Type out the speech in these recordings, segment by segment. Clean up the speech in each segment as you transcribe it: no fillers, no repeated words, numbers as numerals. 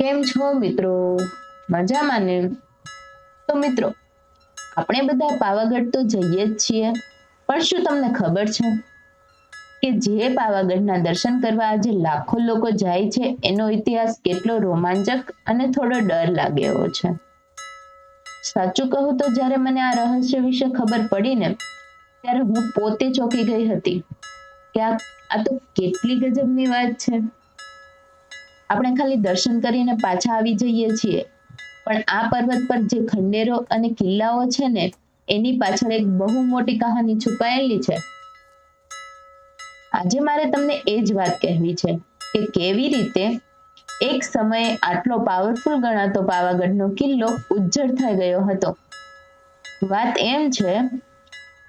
કેમ છો મિત્રો? મજામાં ને? તો મિત્રો, આપણે બધા પાવાગઢ તો જઈએ જ છીએ, પણ શું તમને ખબર છે કે જે પાવાગઢના દર્શન કરવા આજે લાખો લોકો જાય છે એનો ઇતિહાસ કેટલો રોમાંચક અને થોડો ડર લાગે એવો છે. સાચું કહું તો જ્યારે મને આ રહસ્ય વિશે ખબર પડી ને ત્યારે હું પોતે ચોંકી ગઈ હતી કે આ તો કેટલી ગજબની વાત છે. આપણે ખાલી દર્શન કરીને પાછા આવી જઈએ છીએ, પણ આ પર્વત પર જે ખંડેરો અને કિલ્લાઓ છે ને એની પાછળ એક બહુ મોટી કહાની છુપાયેલી છે. આજે મારે તમને એ જ વાત કહેવી છે કે કેવી રીતે એક સમયે આટલો પાવરફુલ ગણાતો પાવાગઢનો કિલ્લો ઉજ્જડ થઈ ગયો હતો. વાત એમ છે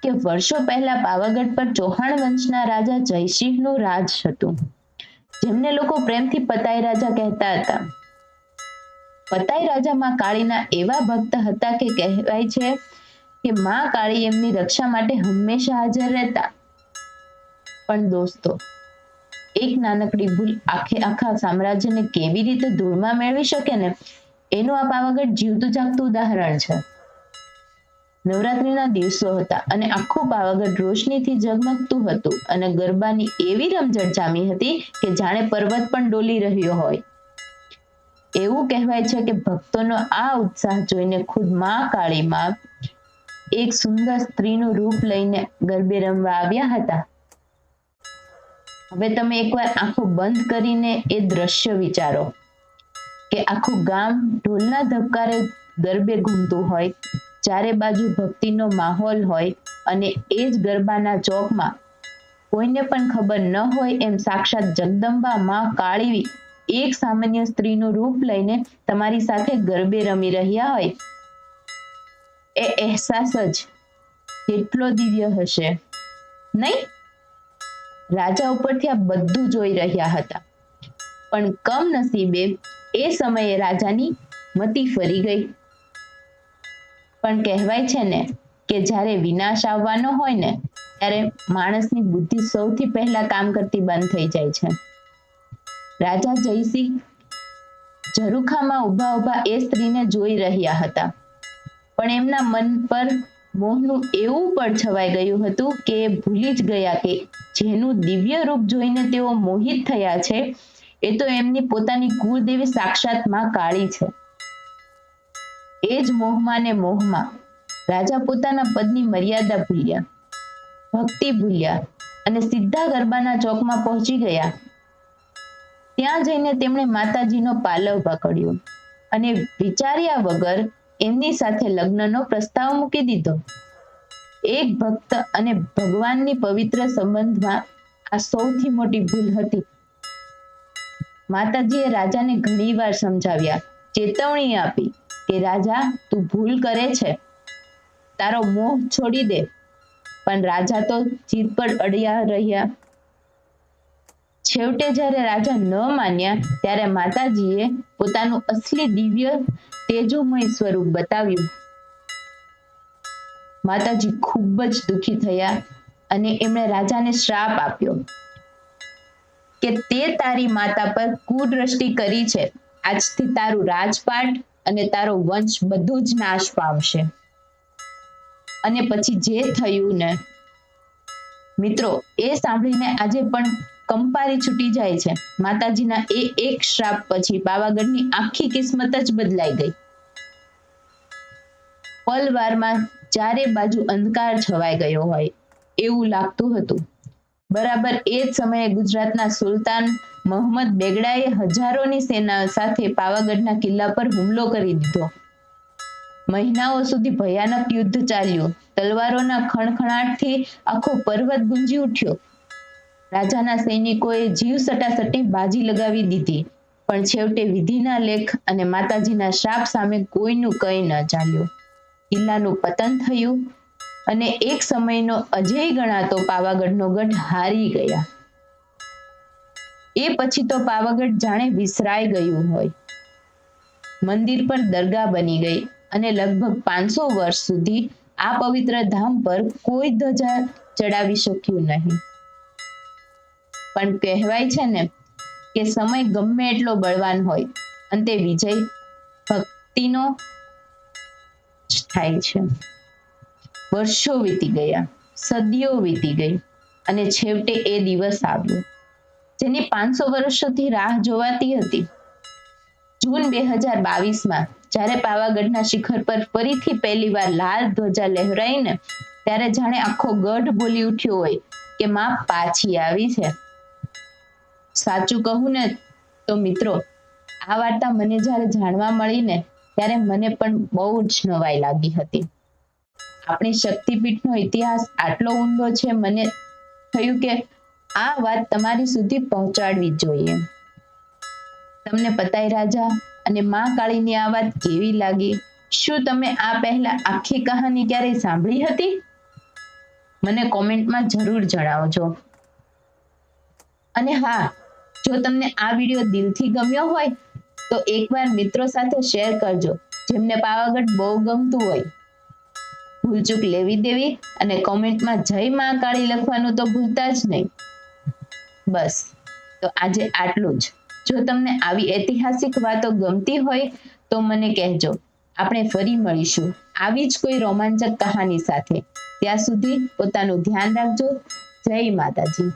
કે વર્ષો પહેલા પાવાગઢ પર ચૌહાણ વંશના રાજા જયસિંહનું રાજ હતું, જેમને લોકો પ્રેમથી પતાઈ રાજા કહેતા હતા. પતાઈ રાજા માં કાળીના એવા ભક્ત હતા કે કહેવાય છે કે માં કાળી એમની રક્ષા માટે હંમેશા હાજર રહેતા. પણ દોસ્તો, એક નાનકડી ભૂલ આખા સામ્રાજ્યને કેવી રીતે ધૂળમાં મેળવી શકે ને એનું આ પાવાગઢ જીવતું જાગતું ઉદાહરણ છે. નવરાત્રીના દિવસો હતા અને આખું પાવાગઢ રોશનીથી ઝગમગતું હતું અને ગરબાની એવી રમઝટ જામી હતી કે જાણે પર્વત પણ ડોલી રહ્યો હોય. એવું કહેવાય છે કે ભક્તોનો આ ઉત્સાહ જોઈને ખુદ માં કાળીમાં એક સુંદર સ્ત્રીનું રૂપ લઈને ગરબે રમવા આવ્યા હતા. હવે તમે એકવાર આંખો બંધ કરીને એ દ્રશ્ય વિચારો કે આખું ગામ ઢોલના ધબકારે ગરબે ઘૂમતું હોય, ચારે બાજુ ભક્તિનો માહોલ હોય અને એ જ ગરબાના ચોકમાં કોઈને પણ ખબર ન હોય એમ સાક્ષાત જગદંબા માં કાળી એક સામાન્ય સ્ત્રીનું રૂપ લઈને તમારી સાથે ગરબે રમી રહ્યા હોય. એ અહેસાસ જ કેટલો દિવ્ય હશે, નહીં? રાજા ઉપરથી આ બધું જોઈ રહ્યા હતા, પણ કમનસીબે એ સમયે રાજાની મતિ ફરી ગઈ. પણ કહેવાય છે ને કે જ્યારે વિનાશ આવવાનો હોય ને ત્યારે માણસની બુદ્ધિ સૌથી પહેલા કામ કરતી બંધ થઈ જાય છે. રાજા જયસિંહ ઝરૂખામાં ઊભા ઊભા એ સ્ત્રીને જોઈ રહ્યા હતા, પણ એમના મન પર મોહનું એવું પડ છવાઈ ગયું હતું કે એ ભૂલી જ ગયા કે જેનું દિવ્ય રૂપ જોઈને તેઓ મોહિત થયા છે એ તો એમની પોતાની કુળદેવી સાક્ષાત માં કાળી છે. એ જ મોહમાં ને મોહમાં રાજા પોતાના પદની મર્યાદા ભૂલ્યા, ભક્તિ ભૂલ્યા અને સીધા ગરબાના ચોકમાં પહોંચી ગયા. ત્યાં જઈને તેમણે માતાજીનો પાલવ પકડ્યો અને વિચાર્યા વગર એમની સાથે લગ્નનો પ્રસ્તાવ મૂકી દીધો. એક ભક્ત અને ભગવાનની પવિત્ર સંબંધમાં આ સૌથી મોટી ભૂલ હતી. માતાજીએ રાજાને ઘણીવાર સમજાવ્યા, ચેતવણી આપી કે રાજા તું ભૂલ કરે છે, તારો મોહ છોડી દે, પણ રાજા તો જીદ પર અડ્યા રહ્યા. છેવટે જ્યારે રાજા ન માન્યા ત્યારે માતાજીએ પોતાનું અસલી દિવ્ય તેજોમય સ્વરૂપ બતાવ્યું. માતાજી ખૂબ જ દુખી થયા અને એમણે રાજાને શ્રાપ આપ્યો કે તે તારી માતા પર કુદ્રષ્ટિ કરી છે, આજથી તારું રાજપાટ અને તારો વંશ બધું જ નાશ પામશે. અને પછી જે થયું ને મિત્રો, એ સાંભળીને આજે પણ કંપારી છૂટી જાય છે. માતાજીના એ એક શ્રાપ પછી પાવાગઢની આખી કિસ્મત જ બદલાઈ ગઈ. પલવારમાં ચારે બાજુ અંધકાર છવાઈ ગયો હોય એવું લાગતું હતું. બરાબર એ જ સમયે ગુજરાતના સુલતાન મોહમ્મદ બેગડાએ હજારોની સેના સાથે પાવાગઢના કિલ્લા પર હુમલો કરી દીધો. મહિનાઓ સુધી ભયાનક યુદ્ધ ચાલ્યું. તલવારોના ખણખણાટથી આખો પર્વત ગુંજી ઉઠ્યો. રાજાના સૈનિકોએ જીવ સટાસટી બાજી લગાવી દીધી, પણ છેવટે વિધિના લેખ અને માતાજીના શ્રાપ સામે કોઈનું કંઈ ન ચાલ્યું. કિલ્લાનું પતન થયું અને એક સમયનો અજેય ગણાતો પાવાગઢનો ગઢ હારી ગયા. એ પછી તો પાવાગઢ જાણે વિસરાઈ ગયું હોય. મંદિર પર દરગાહ બની ગઈ અને લગભગ 500 વર્ષ સુધી આ પવિત્ર ધામ પર કોઈ ધજા ચડાવી શક્યું નહીં. પણ કહેવાય છે ને કે સમય ગમે એટલો બળવાન હોય અંતે વિજય ભક્તિનો જ થાય છે. વર્ષો વીતી ગયા, સદીઓ વીતી ગઈ અને છેવટે એ દિવસ આવ્યો જેની 500 વર્ષોથી રાહ જોવાતી હતી. જૂન 2022માં જ્યારે પાવાગઢના શિખર પર ફરીથી પહેલીવાર લાલ ધ્વજા લહેરાઈને ત્યારે જાણે આખો ગઢ બોલી ઉઠ્યો હોય કે માં પાછી આવી છે. સાચું કહું ને તો મિત્રો, આ વાર્તા મને જ્યારે જાણવા મળી ને ત્યારે મને પણ બહુ જ નવાઈ લાગી હતી. આપણી શક્તિપીઠનો ઇતિહાસ આટલો ઊંડો છે, મને થયું કે આ વાત તમારી સુધી પહોંચાડવી જોઈએ. તમને પતાઈ રાજા અને માં કાળીની આ વાત કેવી લાગી? શું તમે આ પહેલા આખી કહાની ક્યારેય સાંભળી હતી? મને કોમેન્ટમાં જરૂર જણાવજો. અને હા, જો તમને આ વિડીયો દિલથી ગમ્યો હોય તો એકવાર મિત્રો સાથે શેર કરજો જેમને પાવાગઢ બહુ ગમતું હોય. ભૂલચૂક લેવી દેવી અને કોમેન્ટમાં જય માં કાળી લખવાનું તો ભૂલતા જ નહીં. બસ, તો આજે આટલું જ. જો તમને આવી ઐતિહાસિક વાતો ગમતી હોય તો મને કહેજો. આપણે ફરી મળીશું આવી જ કોઈ રોમાંચક કહાની સાથે. ત્યાં સુધી પોતાનું ધ્યાન રાખજો. જય માતાજી.